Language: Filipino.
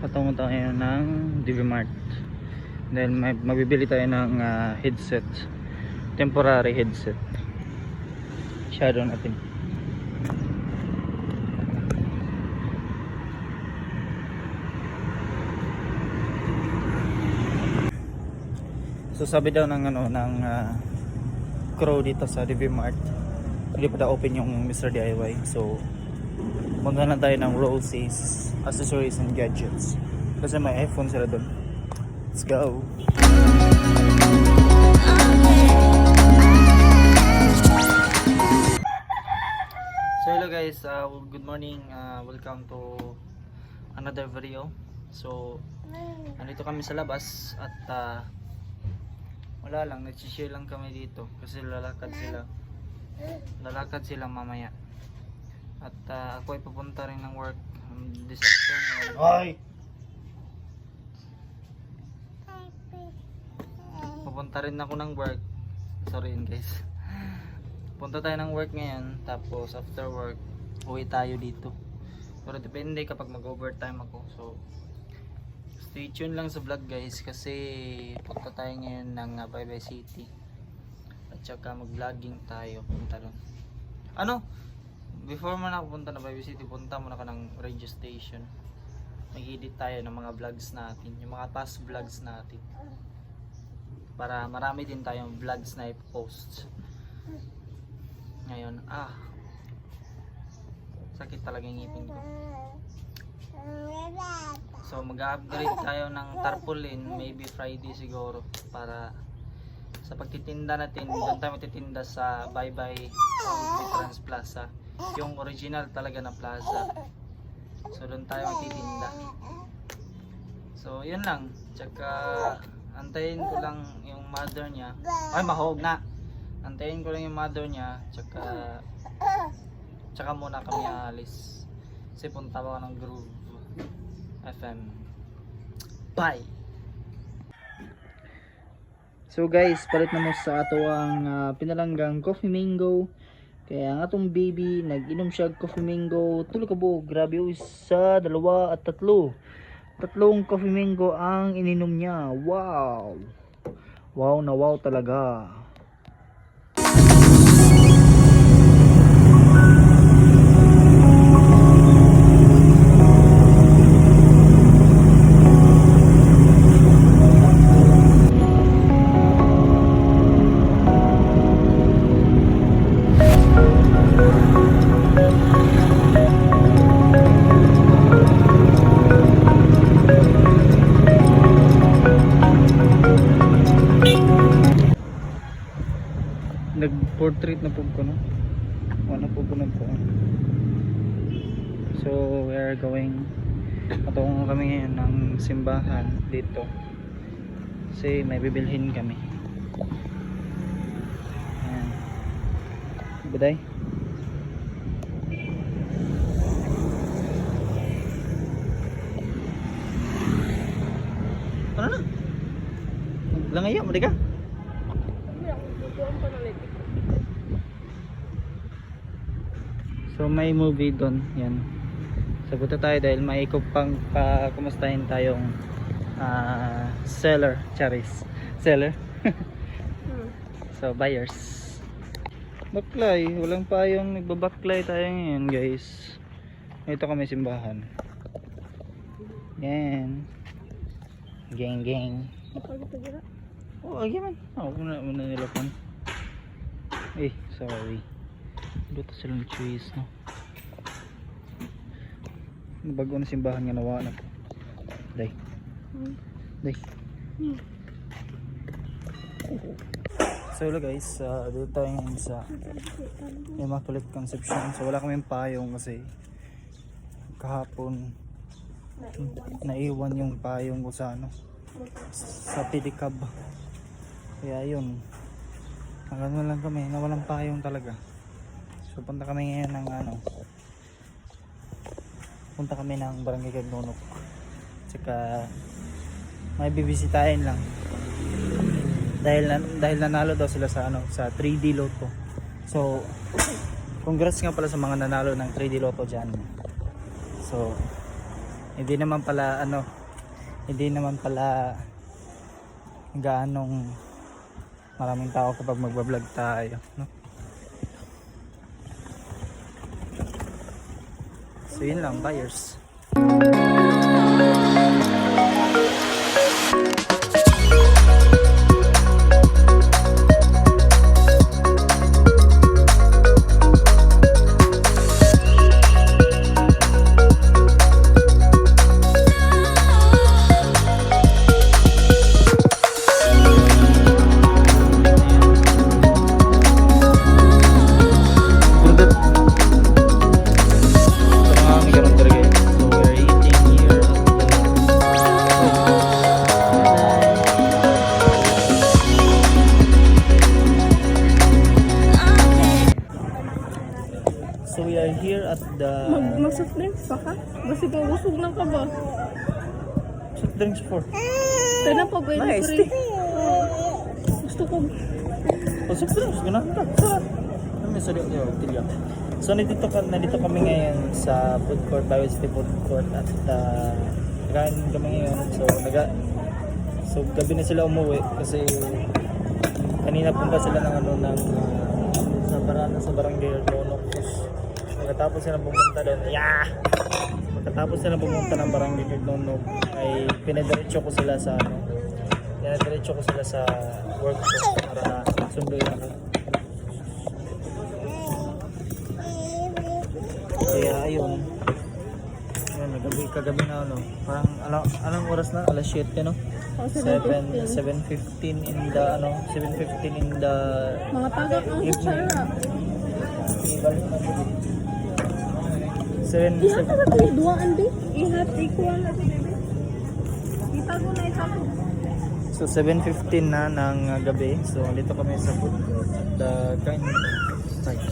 patungo tayo ng DV Mart dahil mabibili tayo ng headset, temporary headset. Shadow natin. So sabi daw ng crew dito sa DV Mart, hindi pa daw open yung Mr. DIY. So punta na tayo ng Rosie's Accessories and Gadgets kasi may iPhone sila doon. Let's go. So hello guys, good morning, welcome to another video. So nandito kami sa labas at wala lang, nag-share lang kami dito kasi lalakad sila mamaya. At ako ay pupunta rin ng work this afternoon. Hoy! Pupunta rin ako ng work. Sorry yun guys. Punta tayo ng work ngayon. Tapos after work, uwi tayo dito. Pero depende kapag mag-overtime ako. So, stay tuned lang sa vlog guys. Kasi punta tayo ngayon ng Baybay City. At saka mag-vlogging tayo. Punta rin. Ano? Before mo na punta na Baybay City, punta muna ka ng radio station. Mag-edit tayo ng mga vlogs natin, yung mga past vlogs natin. Para marami din tayong vlogs na i-post. Ngayon, sakit talaga yung ngipin ko. So mag-upgrade tayo ng tarpaulin, maybe Friday siguro. Para sa pagtitinda natin, doon tayo magtitinda sa Baybay Trans Plaza. Yung original talaga na plaza. So doon tayo magtitinda. So yun lang. Tsaka antayin ko lang yung mother niya. Ay mahog na. Antayin ko lang yung mother niya. Tsaka muna kami alis. Kasi punta pa ako ng Groove FM. Bye! So guys, palit na mo sa ato ang pinalanggang Coffee Mango. Kaya ang atong baby nag-inom siya coffee mango. Tulo ka po, grabe o, isa, dalawa at tatlo. Tatlong coffee mango ang ininom niya. Wow! Wow na wow talaga. Nag-portrait na po ko, no? Ano po ko na po. So we are going, patungo kami ngayon ng simbahan dito kasi may bibilhin kami. Ayan, buday. Ano na? Langaya mo di ka? So may movie doon, yan. So punta tayo dahil may pang kumustahin tayong seller, charis. Seller. So buyers. Baklay, walang payong, nagbabaklay tayo ngayon, guys. Ito kami simbahan. Yan. Gang. Oh, agi man. Muna nilapon. Sorry. Dito silang cheese, no? Bago na simbahan nga nawa na. Day. So hello guys, dito tayo ngayon sa Immaculate Conception. So wala kaming payong kasi kahapon naiwan yung payong ko sa sa pedicab. Kaya yun, hanggang lang kami, nawalang payong talaga. So punta kami ngayon ng punta kami ng Barangay Cagnonok. Tsaka may bibisitahin lang. Dahil nanalo daw sila sa sa 3D Lotto. So congrats nga pala sa mga nanalo ng 3D Lotto diyan. So Hindi naman pala hindi naman pala gaanong maraming tao kapag magbablog tayo, no? So yun lang, buyers. So we are here at the Mag-soft drinks pa ka? Basta kung busog lang ka ba? soft drinks for. Tayo na pa ba? Nice. Gusto ko. Oh, soft drinks, ganahan ka. Sarap. Kami sa tilya. So nandito kami ngayon sa food court, Biosity Food Court at kain kami ngayon. So gabi na sila umuwi kasi kanina punta sila ng sa barangay Lonok. Pagkatapos sila pumunta doon, pagkatapos sila pumunta ng barangay Lonok ay pinadiretso ko sila sa work ko para sunduin ako. Kaya ayun, kagabi na parang alang oras na, alas 7 no? 7:15 in the 7:15 in the Mga tagak ang kutsara. Ihat na ba ito? Duwaan din? Ihat, equal na ito. Itago na itago. So 7:15 na ng gabi. So dito kami sa food. The kind site.